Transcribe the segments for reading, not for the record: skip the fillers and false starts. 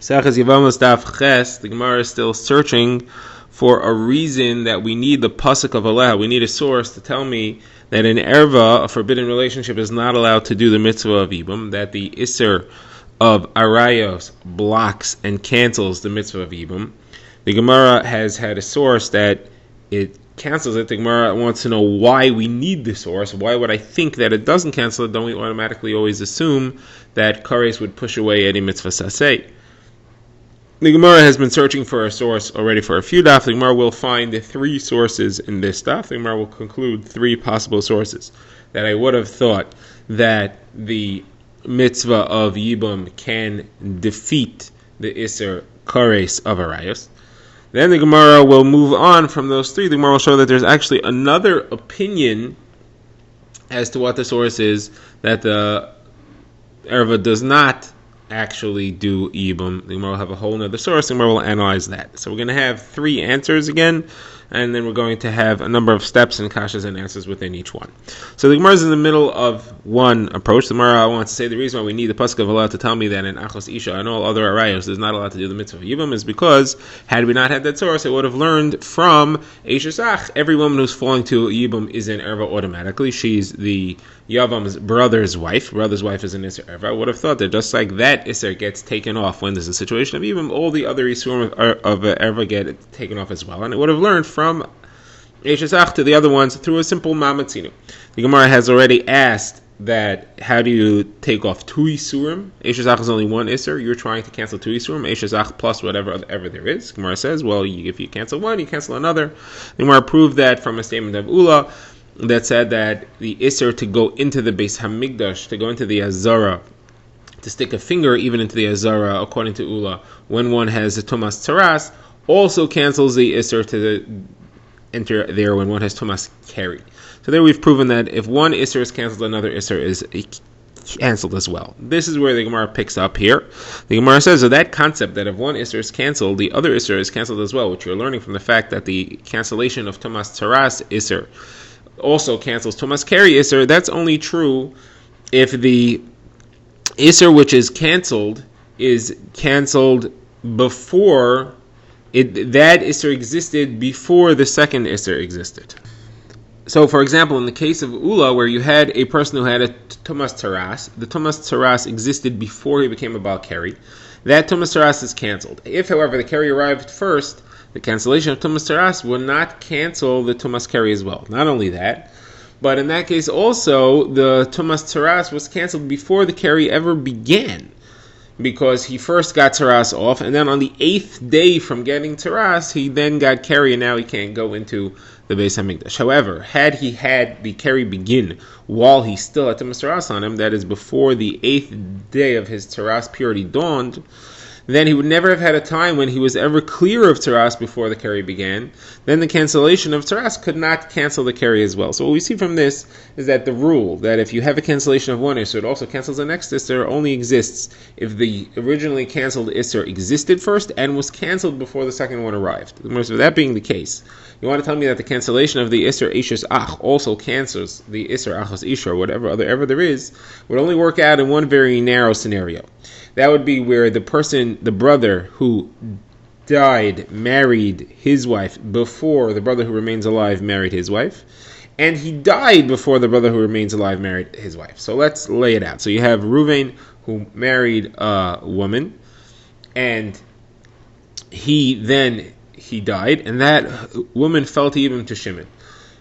Yevamos Daf Ches, the Gemara is still searching for a reason that we need the pasuk of Allah. We need a source to tell me that in erva, a forbidden relationship, is not allowed to do the mitzvah of Yibum, that the Isser of Arayos blocks and cancels the mitzvah of Yibum. The Gemara has had a source that it cancels it. The Gemara wants to know why we need the source. Why would I think that it doesn't cancel it? Don't we automatically always assume that kares would push away any mitzvah saseh? The Gemara has been searching for a source already for a few daf. The Gemara will find three sources in this daf. The Gemara will conclude three possible sources that I would have thought that the mitzvah of Yibum can defeat the Isser Kares of Arayos. Then the Gemara will move on from those three. The Gemara will show that there's actually another opinion as to what the source is, that the erva does not actually do Yibum. The Gemara will have a whole other source. The Gemara will analyze that. So we're going to have three answers again, and then we're going to have a number of steps and kashas and answers within each one. So the Gemara is in the middle of one approach. The Gemara wants to say the reason why we need the pasuk of Allah to tell me that in Achos Isha and all other Arayos is not allowed to do the mitzvah of Yibum is because had we not had that source, I would have learned from Eishes Ach, every woman who's falling to Yibum is in erva automatically. She's the Yevamos brother's wife. Brother's wife is an Isser erva. I would have thought that just like that Isser gets taken off when there's a situation of Yibum, all the other Isurim of erva get taken off as well. And I would have learned from Eishes Ach to the other ones through a simple Mamatzinu. The Gemara has already asked that how do you take off two Isurim? Eishes Ach is only one Isser. You're trying to cancel two Isurim. Eishes Ach plus whatever there is. The Gemara says, well, if you cancel one, you cancel another. The Gemara proved that from a statement of Ula that said that the Isser to go into the Beis Hamikdash, to go into the Azara, to stick a finger even into the Azara, according to Ula, when one has a Tumas Taras, also cancels the Isser to enter there when one has Tumas Keri. So there we've proven that if one Isser is cancelled, another Isser is cancelled as well. This is where the Gemara picks up here. The Gemara says that that concept that if one Isser is cancelled, the other Isser is cancelled as well, which you're learning from the fact that the cancellation of Tumas Taras Isser also cancels Tumas Keri Isser. That's only true if the Isser which is cancelled before that Isser existed before the second Isser existed. So, for example, in the case of Ula, where you had a person who had a Tumas Taras, the Tumas Taras existed before he became a Baal Keri. That Tumas Taras is cancelled. If, however, the Keri arrived first, the cancellation of Tumas Taras will not cancel the Tumas Keri as well. Not only that, but in that case also, the Tumas Taras was cancelled before the Keri ever began, because he first got Taras off, and then on the 8th day from getting Taras, he then got Keri, and now he can't go into the Beis Hamikdash. However, had he had the Keri begin while he still had Tumas Taras on him, that is before the 8th day of his Taras purity dawned, then he would never have had a time when he was ever clear of Taras before the Keri began. Then the cancellation of Taras could not cancel the Keri as well. So what we see from this is that the rule that if you have a cancellation of one Isser, it also cancels the next Isser, only exists if the originally cancelled Isser existed first and was cancelled before the second one arrived. So that being the case, you want to tell me that the cancellation of the Isser Eishes Ach also cancels the Isser Achos Isha, or whatever other ever there is, would only work out in one very narrow scenario. That would be where the brother who died married his wife before the brother who remains alive married his wife, and he died before the brother who remains alive married his wife. So let's lay it out. So you have Reuven who married a woman, and he died, and that woman fell to Yibum to Shimon.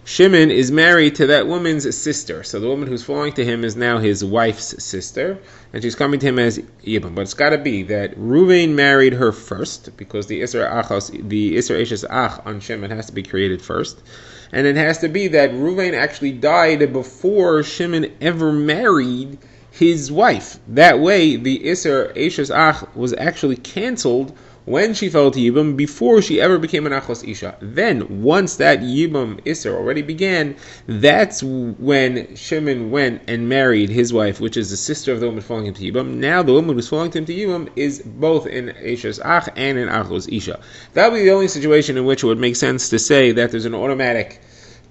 Shimon is married to that woman's sister. So the woman who's falling to him is now his wife's sister, and she's coming to him as Yibum. But it's got to be that Reuven married her first, because the Isser Eishes Ach on Shimon has to be created first. And it has to be that Reuven actually died before Shimon ever married his wife. That way, the Isser Eishes Ach was actually cancelled when she fell to Yibum before she ever became an Achos Isha. Then, once that Yibum Isser already began, that's when Shimon went and married his wife, which is the sister of the woman falling into Yibum. Now the woman who's falling into Yibum is both in Eishes Ach and in Achos Isha. That would be the only situation in which it would make sense to say that there's an automatic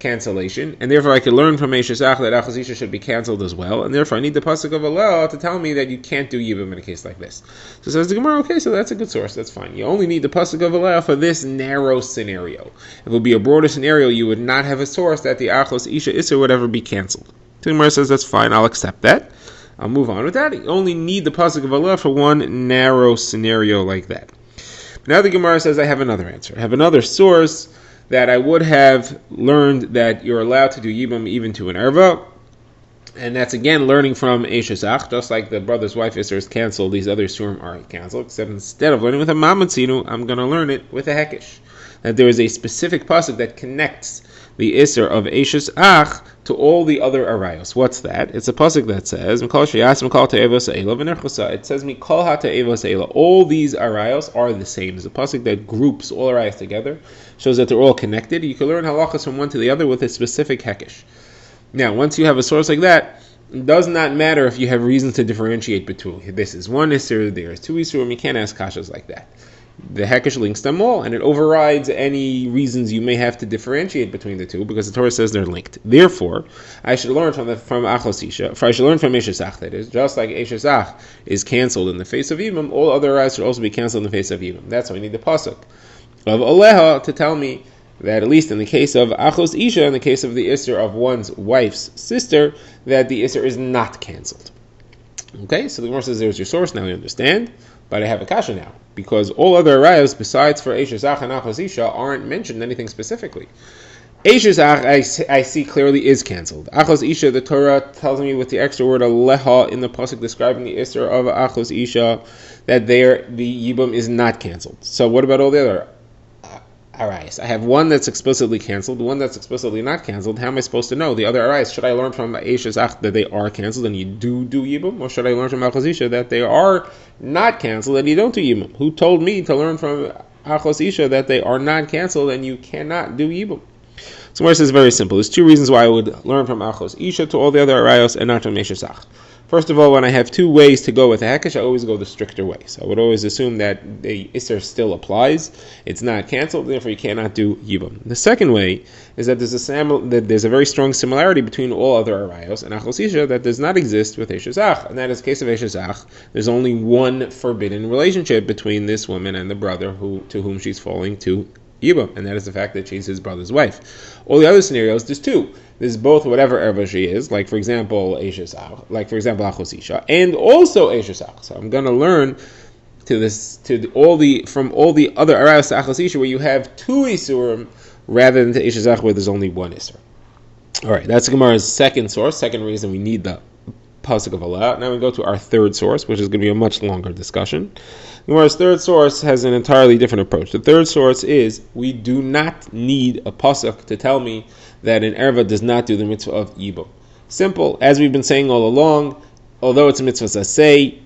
cancellation, and therefore I could learn from Eishes Ach that Achos Isha should be canceled as well, and therefore I need the pasuk of Allah to tell me that you can't do Yibum in a case like this. So says the Gemara, okay, so that's a good source, that's fine. You only need the pasuk of Allah for this narrow scenario. If it would be a broader scenario, you would not have a source that the Achos Isha Isser would ever be canceled. The Gemara says that's fine, I'll accept that. I'll move on with that. You only need the pasuk of Allah for one narrow scenario like that. Now the Gemara says I have another answer. I have another source that I would have learned that you're allowed to do Yibum even to an Erva. And that's again learning from Eishes Ach, just like the brother's wife Isser is canceled, these other Surim are canceled, except instead of learning with a Mamatzinu, I'm going to learn it with a Hekesh. That there is a specific pasuk that connects the Isser of Eishes Ach to all the other arayos. What's that? It's a pasuk that says, it says, all these arayos are the same. It's a pasuk that groups all arayos together, shows that they're all connected. You can learn halachas from one to the other with a specific hekesh. Now, once you have a source like that, it does not matter if you have reasons to differentiate between. This is one Isser, there is two Isser, you can't ask kashas like that. The Hekesh links them all, and it overrides any reasons you may have to differentiate between the two, because the Torah says they're linked. Therefore, I should learn from Achos Isha, I should learn from Eishes Ach, that is, just like Eishes Ach is cancelled in the face of Yibum, all other ayahs should also be cancelled in the face of Yibum. That's why we need the pasuk of Aleha to tell me that at least in the case of Achos Isha, in the case of the Isser of one's wife's sister, that the Isser is not cancelled. Okay, so the Gemara says there's your source, now we understand. But I have a kasha now, because all other arayos besides for Eishes Ach and Achos Isha aren't mentioned anything specifically. Eishes Ach I see clearly is cancelled. Achos Isha, the Torah tells me with the extra word aleha in the pasuk describing the Isser of Achos Isha that there the Yibum is not cancelled. So what about all the other arayos? I have one that's explicitly cancelled, one that's explicitly not cancelled. How am I supposed to know? The other arayos, should I learn from Eishes Ach that they are cancelled and you do Yibum, or should I learn from Achos Isha that they are not cancelled and you don't do Yibum? Who told me to learn from Achos Isha that they are not cancelled and you cannot do Yibum? So Gemara says very simple. There's two reasons why I would learn from Achos Isha to all the other arayos and not from Eishes Ach. First of all, when I have two ways to go with a Hekesh, I always go the stricter way. So I would always assume that the Isser still applies. It's not cancelled, therefore you cannot do Yibum. The second way is that there's a very strong similarity between all other arayos and Achos Isha that does not exist with Eishes Ach. And that is the case of Eishes Ach. There's only one forbidden relationship between this woman and the brother to whom she's falling to Yibum, and that is the fact that she's his brother's wife. All the other scenarios, there's two. There's both whatever erva she is, like for example Eishes Ach, like for example Achos Isha, and also Eishes Ach. So I'm going to learn from all the other arayos Achos Isha where you have two isurim rather than to Eishes Ach where there's only one isur. All right, that's Gemara's second source. Second reason we need the pasuk of Allah. Now we go to our third source, which is going to be a much longer discussion. Gemara's third source has an entirely different approach. The third source is we do not need a pasuk to tell me that an erva does not do the mitzvah of Yibum. Simple, as we've been saying all along, although it's a mitzvah saseh,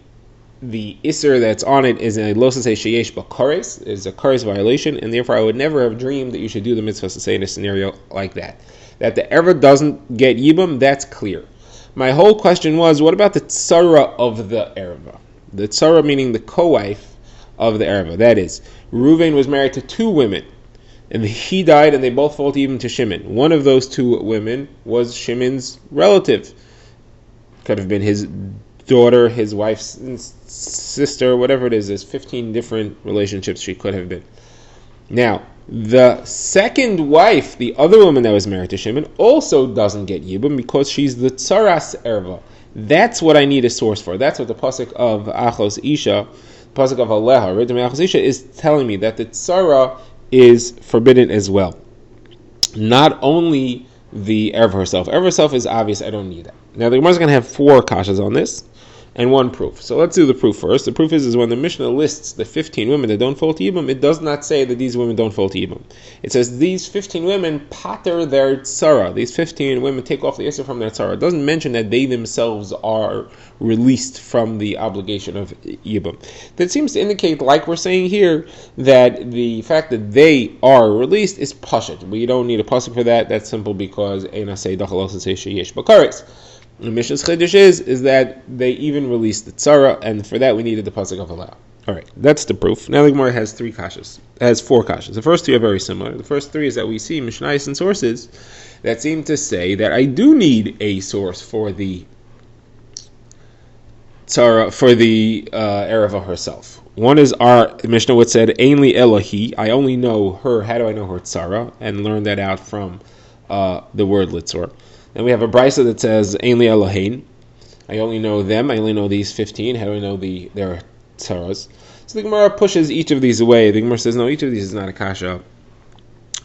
the isser that's on it is a lo saseh sheyesh b'kares, is a kares violation, and therefore I would never have dreamed that you should do the mitzvah saseh in a scenario like that. That the erva doesn't get Yibum, that's clear. My whole question was, what about the tzara of the erva? The tzara meaning the co-wife of the erva. That is, Reuven was married to two women, and he died, and they both fall even to Shimon. One of those two women was Shimon's relative. Could have been his daughter, his wife's sister, whatever it is. There's 15 different relationships she could have been. Now, the second wife, the other woman that was married to Shimon, also doesn't get Yibum because she's the tzaras erva. That's what I need a source for. That's what the pasuk of Achos Isha, pasuk of Aleha, written by Achos Isha, is telling me, that the tzara is forbidden as well. Not only the erva herself. Erva herself is obvious, I don't need that. Now the Gemara is going to have 4 kashas on this, and 1 proof. So let's do the proof first. The proof is when the Mishnah lists the 15 women that don't fall to Yibum, it does not say that these women don't fall to Yibum. It says these 15 women pater their tzara. These 15 women take off the Isser from their tzara. It doesn't mention that they themselves are released from the obligation of Yibum. That seems to indicate, like we're saying here, that the fact that they are released is pashut. We don't need a pasuk for that. That's simple because Eina say dachal say sheyesh bakaris. The Mishnah's chiddush is that they even released the tzara, and for that we needed the pasuk of Allah. All right, that's the proof. Now the Gemara has four kashas. The first two are very similar. The first three is that we see mishnayos and sources that seem to say that I do need a source for the tzara, for the ereva herself. One is our Mishnah which said, Ein li Elohi, I only know her. How do I know her tzara? And learn that out from the word litzor. Then we have a brisa that says, Ein li Elohein, I only know them. I only know these 15. How do I know their tzaras? So the Gemara pushes each of these away. The Gemara says, no, each of these is not a kasha.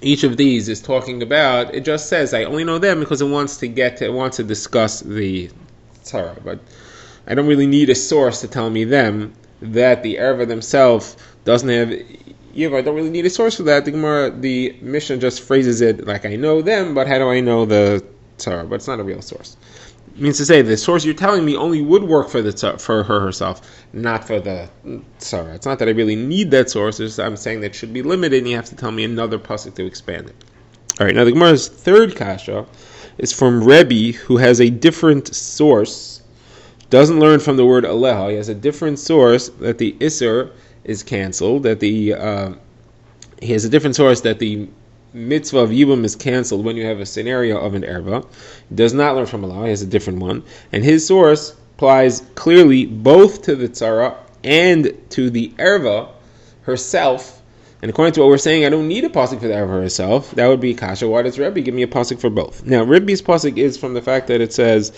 Each of these is talking about, it just says, I only know them because it wants to discuss the tzara. But I don't really need a source to tell me them that the erva themselves doesn't have yiva. I don't really need a source for that. The Mishnah just phrases it like I know them, but how do I know the tzara? But it's not a real source. It means to say the source you're telling me only would work for her herself, not for the tzara. It's not that I really need that source. It's just I'm saying that it should be limited, and you have to tell me another pasuk to expand it. All right. Now the Gemara's third kasha is from Rebbe, who has a different source. Doesn't learn from the word aleha. He has a different source that the iser is canceled. He has a different source that the mitzvah of yibum is canceled when you have a scenario of an erva. He does not learn from aleha. He has a different one, and his source applies clearly both to the tzara and to the erva herself. And according to what we're saying, I don't need a pasuk for the erva herself. That would be kasha. Why does Rebbe give me a pasuk for both? Now, Rebbe's pasuk is from the fact that it says,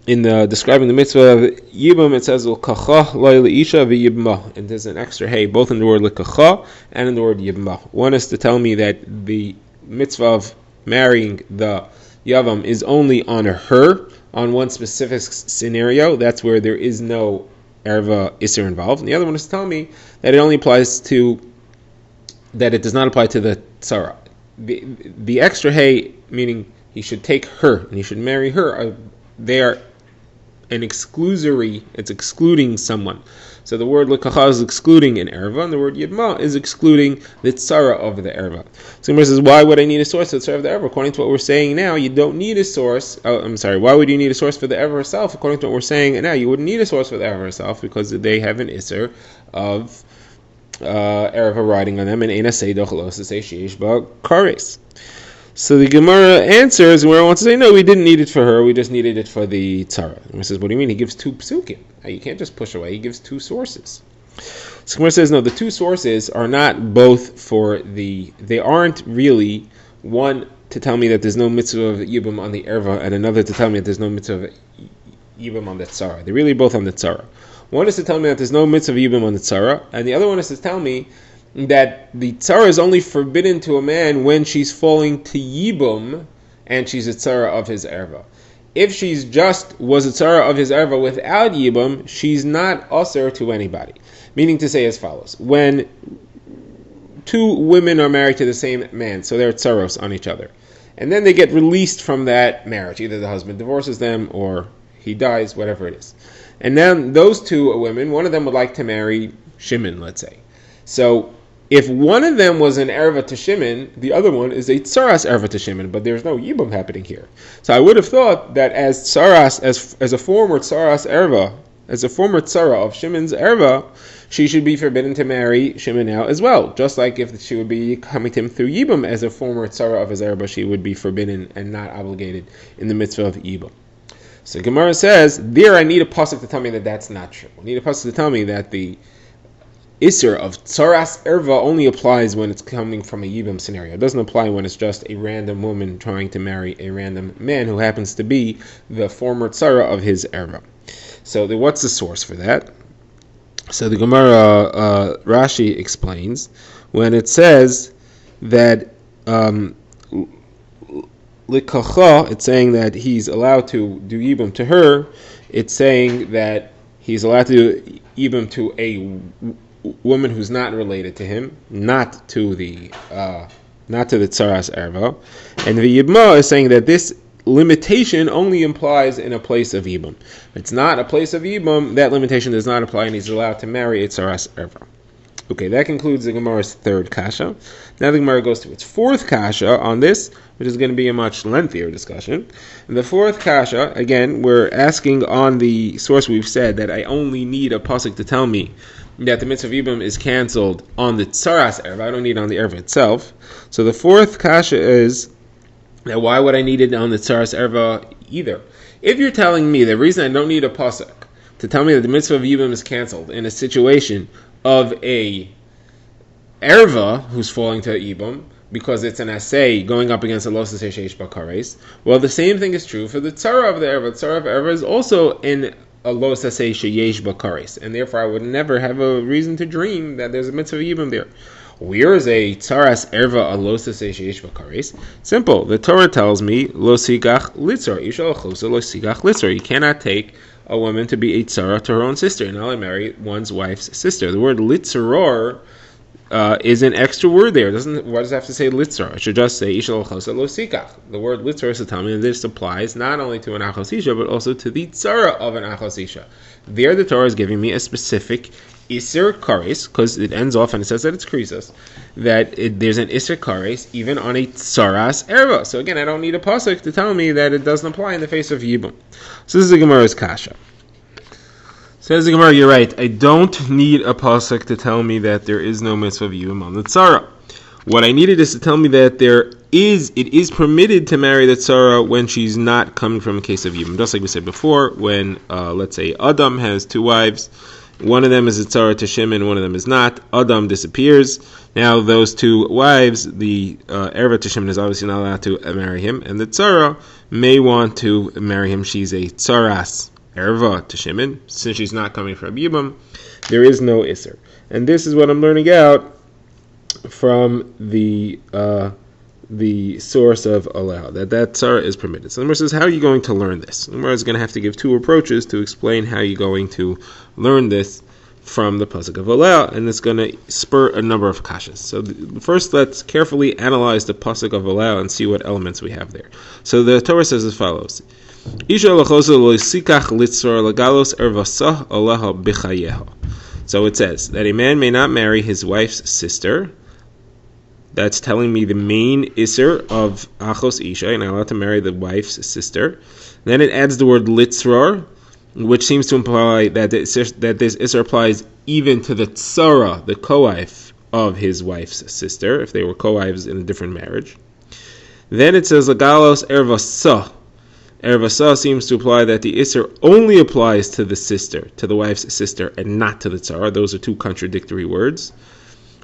in describing the mitzvah of yibum, it says l'kacha lo'leisha v'yibma, and there's an extra hey both in the word l'kacha and in the word yibma. One is to tell me that the mitzvah of marrying the yavam is only on her, on one specific scenario. That's where there is no erva iser involved. And the other one is to tell me that it only applies to, that it does not apply to the tzara. The extra hey, meaning he should take her and he should marry her, they are an exclusory, it's excluding someone. So the word l'kacha is excluding an erva, and the word yidma is excluding the tzara of the erva. So Gemara says, why would I need a source for the tzara of the erva? According to what we're saying now, you don't need a source. Why would you need a source for the erva herself? According to what we're saying now, you wouldn't need a source for the erva herself because they have an iser of erva riding on them, and ena seidoch lo say sheish ba kares. So the Gemara answers where it wants to say, no, we didn't need it for her, we just needed it for the tzara. The Gemara says, what do you mean? He gives two psukim. You can't just push away, he gives two sources. So the Gemara says, no, the two sources are not both they aren't really one to tell me that there's no mitzvah of yibum on the erva, and another to tell me that there's no mitzvah of yibum on the tzara. They're really both on the tzara. One is to tell me that there's no mitzvah of yibum on the tzara, and the other one is to tell me that the tzara is only forbidden to a man when she's falling to yibum and she's a tzara of his erva. If she's just was a tzara of his erva without yibum, she's not usher to anybody. Meaning to say as follows: when two women are married to the same man, so they're tzaros on each other, and then they get released from that marriage, either the husband divorces them or he dies, whatever it is, and then those two women, one of them would like to marry Shimon, let's say. So if one of them was an erva to Shimon, the other one is a tsaras erva to Shimon, but there's no yibum happening here. So I would have thought that as tsaras, as a former tsaras erva, as a former tzara of Shimon's erva, she should be forbidden to marry Shimon now as well. Just like if she would be coming to him through yibum as a former tzara of his erva, she would be forbidden and not obligated in the mitzvah of yibum. So Gemara says, there I need a pasuk to tell me that that's not true. I need a pasuk to tell me that the Isser of tzaras erva only applies when it's coming from a yibum scenario. It doesn't apply when it's just a random woman trying to marry a random man who happens to be the former tzara of his erva. So what's the source for that? So the Gemara Rashi explains when it says that likacha, it's saying that he's allowed to do yibum to her. It's saying that he's allowed to do yibum to a woman who's not related to him, not to the tzaras erva, and the yibma is saying that this limitation only applies in a place of yibum. If it's not a place of yibum, that limitation does not apply, and he's allowed to marry a tzaras erva. Okay, that concludes the Gemara's third kasha. Now the Gemara goes to its fourth kasha on this, which is going to be a much lengthier discussion. And the fourth kasha, again, we're asking on the source we've said that I only need a pasuk to tell me that the mitzvah of Yibum is canceled on the tsaras erva. I don't need it on the erva itself. So the fourth kasha is that why would I need it on the tsaras erva either? If you're telling me the reason I don't need a pasuk to tell me that the mitzvah of Yibum is canceled in a situation of a erva who's falling to Yibum, because it's an assay going up against a lo saseh sheish bakares. Well, the same thing is true for the tzara of the erva. The tzara of erva is also in a lo saseh sheish bakares, and therefore I would never have a reason to dream that there's a mitzvah of Yibum there. Where is a tzaras erva a lo saseh sheish bakares? Simple. The Torah tells me lo sigach litzor. Yishal chosa lo sigach litzor. You cannot take a woman to be a tzara to her own sister, and not marry one's wife's sister. The word litzoror is an extra word there. Why does it have to say litzor? It should just say ishal chosa lo sikach. The word litzor is to tell me that this applies not only to an achos isha, but also to the tzara of an achos isha. There the Torah is giving me a specific iser kares, because it ends off and it says that it's krisos, that there's an iser kares even on a tzaras erva. So again, I don't need a pasuk to tell me that it doesn't apply in the face of Yibum. So this is the Gemara's kasha. Says the Gemara, you're right. I don't need a pasuk to tell me that there is no mitzvah of Yibum on the tzara. What I needed is to tell me that it is permitted to marry the tzara when she's not coming from a case of Yibum. Just like we said before, when let's say Adam has two wives, one of them is a tzara to Shimon, one of them is not. Adam disappears. Now those two wives, the erva to Shimon is obviously not allowed to marry him, and the tzara may want to marry him. She's a tzaras erva to Shimon, since she's not coming from Yibum, there is no iser. And this is what I'm learning out from the source of Allah, that tzara is permitted. So the Gemara says, how are you going to learn this? The Gemara is going to have to give two approaches to explain how you're going to learn this from the pasuk of Allah, and it's going to spur a number of kashas. So first, let's carefully analyze the pasuk of Allah and see what elements we have there. So the Torah says as follows: So it says that a man may not marry his wife's sister. That's telling me the main isser of achos isha, and I'm allowed to marry the wife's sister. Then it adds the word litzror, which seems to imply that this isser applies even to the tzara, the co-wife of his wife's sister, if they were co-wives in a different marriage. Then it says lagalos ervasa. Ervasa seems to imply that the Isser only applies to the sister, to the wife's sister, and not to the tzara. Those are two contradictory words.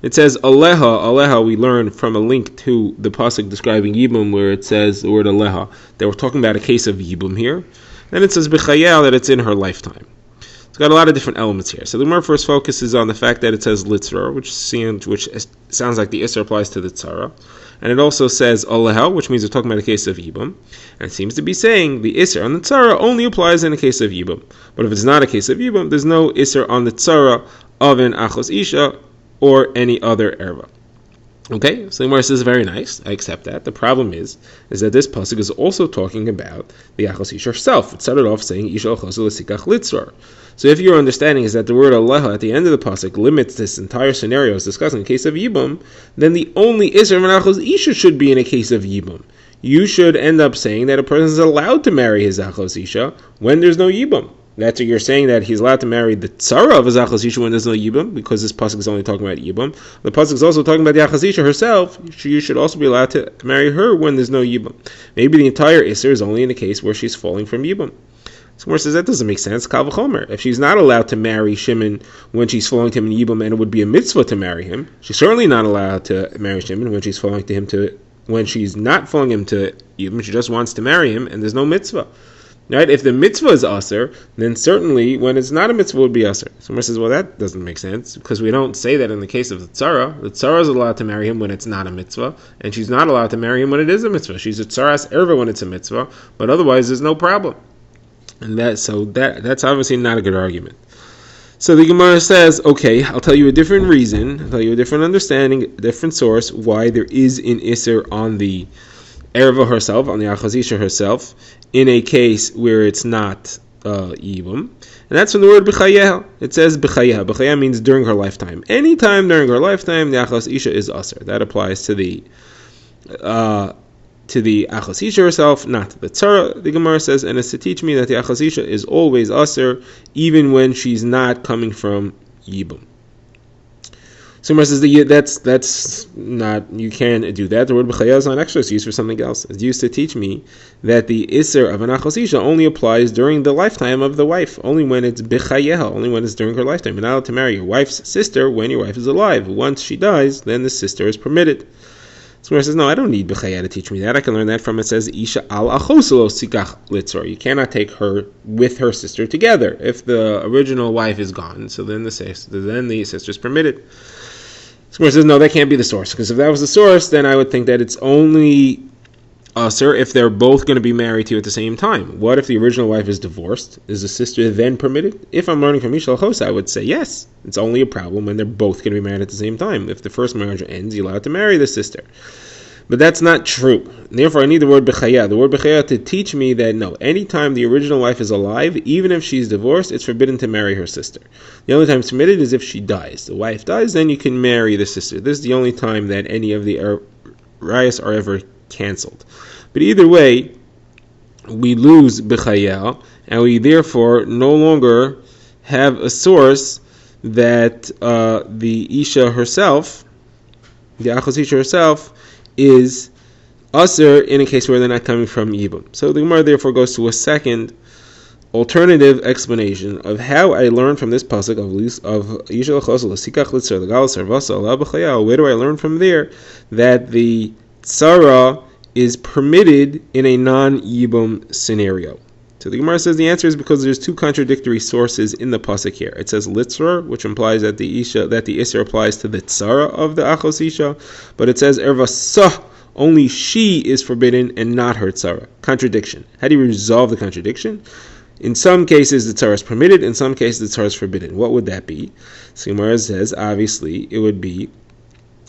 It says Aleha we learn from a link to the pasuk describing Yibum, where it says the word Aleha, that we're talking about a case of Yibum here. Then it says B'chayel, that it's in her lifetime. It's got a lot of different elements here. So the Gemara first focuses on the fact that it says Litzra, which sounds like the Isser applies to the tzara. And it also says Aleha, which means we're talking about a case of Yibum. And it seems to be saying the Isser on the tzara only applies in a case of Yibum. But if it's not a case of Yibum, there's no Isser on the tzara of an Achos Isha or any other erva. Okay, so the Gemara says, very nice, I accept that. The problem is that this pasuk is also talking about the Achos Isha herself. It started off saying Isha Achos L'sikach Litzor. So if your understanding is that the word Aleha at the end of the pasuk limits this entire scenario as discussed in the case of Yibum, then the only Isra of an Achos Isha should be in a case of Yibum. You should end up saying that a person is allowed to marry his Achos Isha when there's no Yibum. That's what you're saying, that he's allowed to marry the tzara of his Achos Isha when there's no Yibum, because this pasuk is only talking about Yibum. The pasuk is also talking about the Achos Isha herself. You should also be allowed to marry her when there's no Yibum. Maybe the entire Isser is only in a case where she's falling from Yibum. Someone says that doesn't make sense. Kal v'chomer. If she's not allowed to marry Shimon when she's falling to him in Yibum, and it would be a mitzvah to marry him, she's certainly not allowed to marry Shimon when she's falling to him when she's not falling him to Yibum. She just wants to marry him, and there's no mitzvah. Right? If the mitzvah is aser, then certainly when it's not a mitzvah it would be aser. Someone says, well, that doesn't make sense, because we don't say that in the case of the tzara. The tzara is allowed to marry him when it's not a mitzvah, and she's not allowed to marry him when it is a mitzvah. She's a tzaras erva when it's a mitzvah, but otherwise there's no problem. And that's obviously not a good argument. So the Gemara says, okay, I'll tell you a different reason, I'll tell you a different understanding, a different source, why there is an iser on the erva herself, on the Achos Isha herself, in a case where it's not Yibum. And that's from the word B'chayeh. It says B'chayeh. B'chayeh means during her lifetime. Any time during her lifetime, the Achos Isha is aser. That applies to the Achos Isha herself, not to the tzara. The Gemara says, and it's to teach me that the Achos Isha is always aser, even when she's not coming from Yibum. So Gemara says that's not, you can't do that. The word b'chaya is not extra. It's used for something else. It's used to teach me that the iser of an achos isha only applies during the lifetime of the wife, only when it's b'chayeha, only when it's during her lifetime. You're not allowed to marry your wife's sister when your wife is alive. Once she dies, then the sister is permitted. So Gemara says, no, I don't need b'chaya to teach me that. I can learn that from, it says isha al achoselo sikach litzor. You cannot take her with her sister together. If the original wife is gone, so then the sister is permitted. Gemara says, no, that can't be the source, because if that was the source, then I would think that it's only usher if they're both going to be married to you at the same time. What if the original wife is divorced? Is the sister then permitted? If I'm learning from Mishal Chos, I would say yes. It's only a problem when they're both going to be married at the same time. If the first marriage ends, you're allowed to marry the sister. But that's not true. Therefore, I need the word b'chaya. The word b'chaya to teach me that no, anytime the original wife is alive, even if she's divorced, it's forbidden to marry her sister. The only time it's permitted is if she dies. The wife dies, then you can marry the sister. This is the only time that any of the rayas are ever cancelled. But either way, we lose b'chaya, and we therefore no longer have a source that the Isha herself, the Achos Isha herself, is usher in a case where they're not coming from Yibum. So the Gemara therefore goes to a second alternative explanation of how I learn from this pasuk of Isha l'chosel l'sikach litzar l'gal sarvasa ala b'chaya. Where do I learn from there that the tzara is permitted in a non-Yibum scenario? So the Gemara says the answer is because there's two contradictory sources in the pasuk here. It says litzar, which implies that the isser applies to the tzara of the achos isha, but it says ervasah, only she is forbidden and not her tzara. Contradiction. How do you resolve the contradiction? In some cases the tzara is permitted, in some cases the tzara is forbidden. What would that be? So Gemara says obviously it would be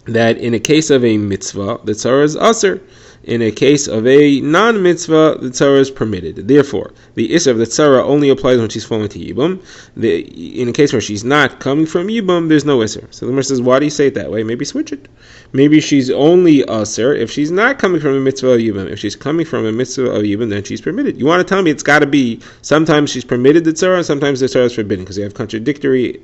that in a case of a mitzvah the tzara is usher. In a case of a non-mitzvah, the tzara is permitted. Therefore, the isser of the tzara only applies when she's falling to Yibum. In a case where she's not coming from Yibum, there's no isser. So the Gemara says, why do you say it that way? Maybe switch it. Maybe she's only usher if she's not coming from a mitzvah of Yibum. If she's coming from a mitzvah of Yibum, then she's permitted. You want to tell me it's got to be sometimes she's permitted the tzara and sometimes the tzara is forbidden, because you have contradictory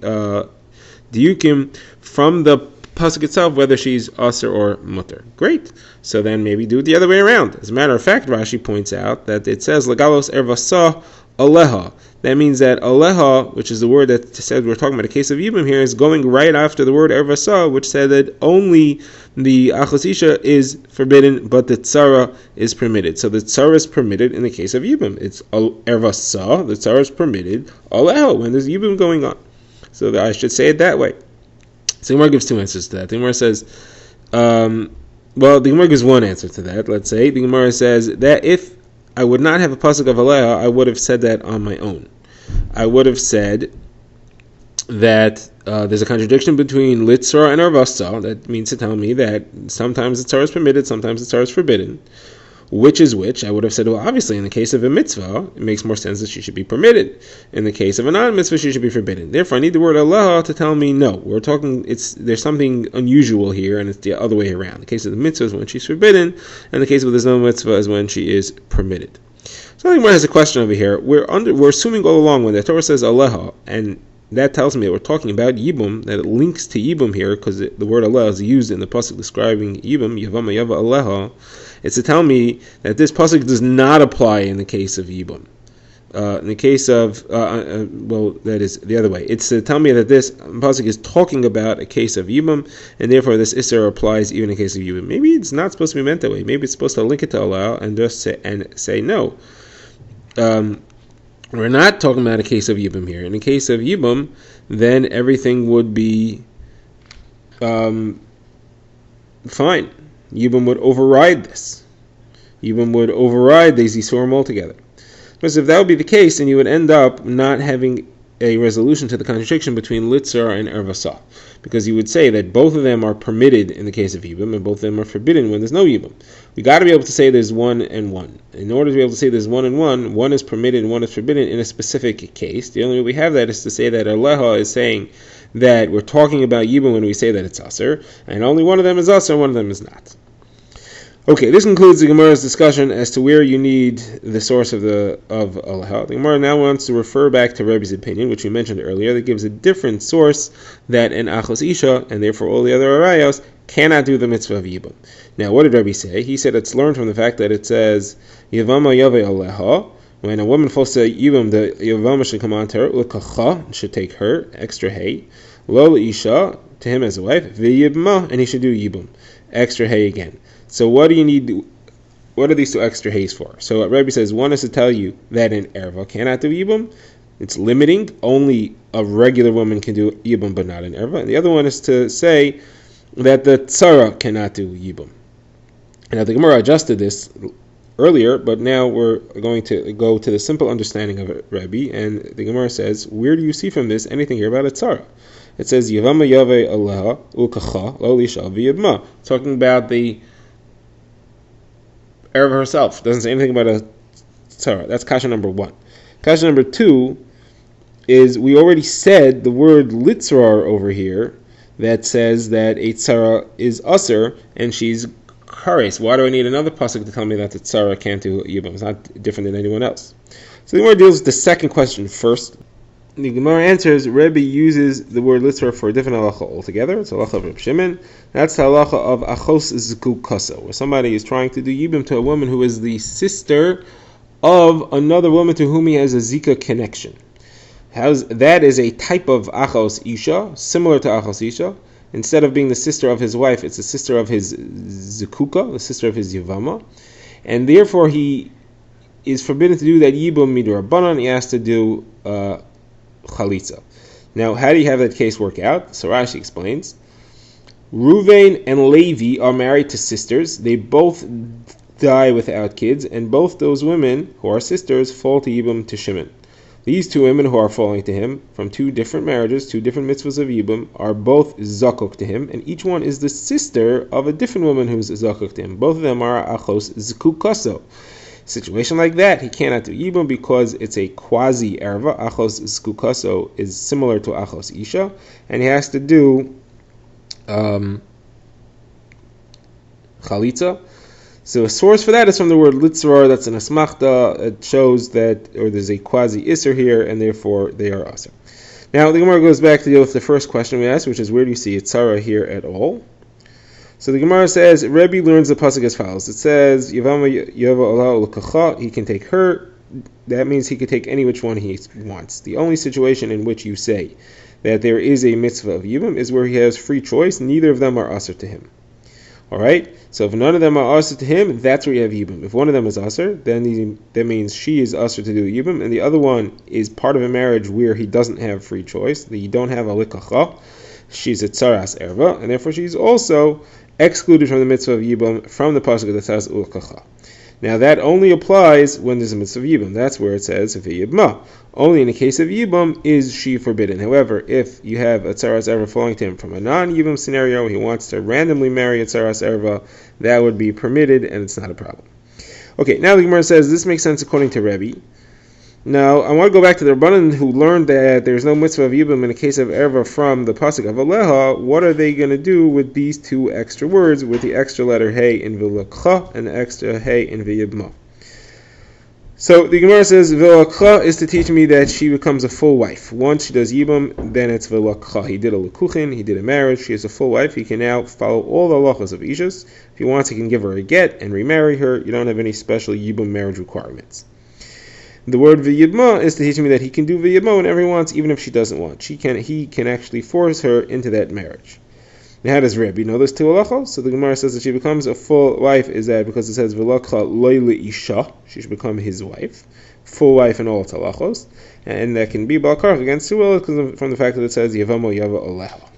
diukim from the pasuk itself, whether she's usher or mutter. Great. So then maybe do it the other way around. As a matter of fact, Rashi points out that it says legalos ervasa aleha. That means that aleha, which is the word that said we're talking about a case of Yibum here, is going right after the word ervasa, which said that only the achos isha is forbidden, but the tzara is permitted. So the tzara is permitted in the case of Yibum. It's ervasa, the tzara is permitted aleha when there's Yibum going on. So I should say it that way. So the Gemara gives two answers to that. The Gemara says, the Gemara gives one answer to that. Let's say the Gemara says that if I would not have a pasuk of Aleha, I would have said that on my own. I would have said that there's a contradiction between litzra and arvasa. That means to tell me that sometimes the tzara is permitted, sometimes the tzara is forbidden. Which is which? I would have said, well, obviously, in the case of a mitzvah, it makes more sense that she should be permitted. In the case of a non-mitzvah, she should be forbidden. Therefore, I need the word Allah to tell me, no, we're talking, there's something unusual here, and it's the other way around. The case of the mitzvah is when she's forbidden, and the case of there's no mitzvah is when she is permitted. So I think one has a question over here. We're assuming all along when the Torah says Allah, and that tells me that we're talking about Yibum, that it links to Yibum here, because the word Allah is used in the pasuk describing Yibum, Yevamos Daf Allah. It's to tell me that this pasuk does not apply in the case of Yibum. In the case of, that is the other way. It's to tell me that this pasuk is talking about a case of Yibum, and therefore this Isser applies even in case of Yibum. Maybe it's not supposed to be meant that way. Maybe it's supposed to link it to Allah and just say no. We're not talking about a case of Yibum here. In the case of Yibum, then everything would be fine. Yibum would override this. Yibum would override these Isurim altogether. Because if that would be the case, then you would end up not having a resolution to the contradiction between Litzar and Ervasa. Because you would say that both of them are permitted in the case of Yibum, and both of them are forbidden when there's no Yibum. We got to be able to say there's one and one. In order to be able to say there's one and one is permitted and one is forbidden in a specific case. The only way we have that is to say that Aleha is saying that we're talking about Yibum when we say that it's Aser, and only one of them is Aser and one of them is not. Okay, this concludes the Gemara's discussion as to where you need the source of Aleha. The Gemara now wants to refer back to Rebbe's opinion, which we mentioned earlier, that gives a different source that an Achos Isha, and therefore all the other Arayos, cannot do the mitzvah of Yibum. Now, what did Rebbe say? He said it's learned from the fact that it says, Yevama Yave Aleha. When a woman falls to Yibum, the Yevama should come on to her, L'kacha, should take her, extra hay, Lo Isha, to him as a wife, V'yibma, and he should do Yibum, extra hay again. So what do you need? What are these two extra hays for? So what Rebbe says, one is to tell you that an erva cannot do yibum. It's limiting. Only a regular woman can do yibum, but not an erva. And the other one is to say that the tzara cannot do yibum. Now the Gemara adjusted this earlier, but now we're going to go to the simple understanding of it, Rebbe. And the Gemara says, where do you see from this anything here about a tzara? It says, Yevama Yave Aleha Ukacha Lo Lisha V'yibma. Talking about the Erva herself. Doesn't say anything about a tzara. That's kasha number one. Kasha number two is we already said the word litzrar over here that says that a tzara is usher and she's kares. Why do I need another pasuk to tell me that the tzara can't do yibum? It's not different than anyone else. So the Gemara deals with the second question first. The Gemara answers, Rebbe uses the word litzra for a different halacha altogether. It's halacha of Reb Shimon. That's the halacha of achos zkukasa, where somebody is trying to do yibum to a woman who is the sister of another woman to whom he has a zika connection. That is a type of achos isha, similar to achos isha. Instead of being the sister of his wife, it's the sister of his zikuka, the sister of his yevama. And therefore he is forbidden to do that yibum midrabanan. He has to do chalitza. Now, how do you have that case work out? So Rashi explains, Ruvain and Levi are married to sisters. They both die without kids, and both those women who are sisters fall to Yibum to Shimon. These two women who are falling to him from two different marriages, two different mitzvahs of Yibum, are both zakuk to him, and each one is the sister of a different woman who's zakuk to him. Both of them are achos zkukaso. Situation like that, he cannot do yibum because it's a quasi erva. Achos zkukaso is similar to achos isha, and he has to do chalitza. So a source for that is from the word litzrar. That's an asmachta. It shows that, or there's a quasi iser here, and therefore they are aser. Now the Gemara goes back to deal with the first question we asked, which is where do you see tzara here at all? So the Gemara says, Rebbe learns the pasuk as follows. It says, Yevama Yava Allah L'kacha, he can take her. That means he can take any which one he wants. The only situation in which you say that there is a mitzvah of Yibum is where he has free choice. Neither of them are aser to him. Alright? So if none of them are aser to him, that's where you have Yibum. If one of them is aser, then that means she is aser to do Yibum, and the other one is part of a marriage where he doesn't have free choice. You don't have a L'kacha. She's a tzaras erva, and therefore she's also excluded from the mitzvah of Yibum from the pasuk that says L'kacha. Now that only applies when there's a mitzvah of Yibum. That's where it says V'yibma. Only in the case of Yibum is she forbidden. However, if you have a tzaras erva falling to him from a non-Yibum scenario, he wants to randomly marry a tzaras erva, that would be permitted and it's not a problem. Okay, now the Gemara says this makes sense according to Rebbe. Now, I want to go back to the Rabbanan who learned that there's no mitzvah of Yibum in the case of erva from the pasuk of Aleha. What are they going to do with these two extra words, with the extra letter hey in V'lakcha and the extra hey in V'yibma? So the Gemara says V'lakcha is to teach me that she becomes a full wife. Once she does Yibum, then it's V'lakcha. He did a lekuchin, he did a marriage, she is a full wife. He can now follow all the halachas of Ishas. If he wants, he can give her a get and remarry her. You don't have any special Yibum marriage requirements. The word v'yibma is to teach me that he can do v'yibma whenever he wants, even if she doesn't want. He can actually force her into that marriage. Now, how does Rebbe know this two halachos? So the Gemara says that she becomes a full wife is that because it says v'lakcha loy isha, she should become his wife, full wife in all halachos, and that can be balkarach against two halachos from the fact that it says yevamo yava oleha.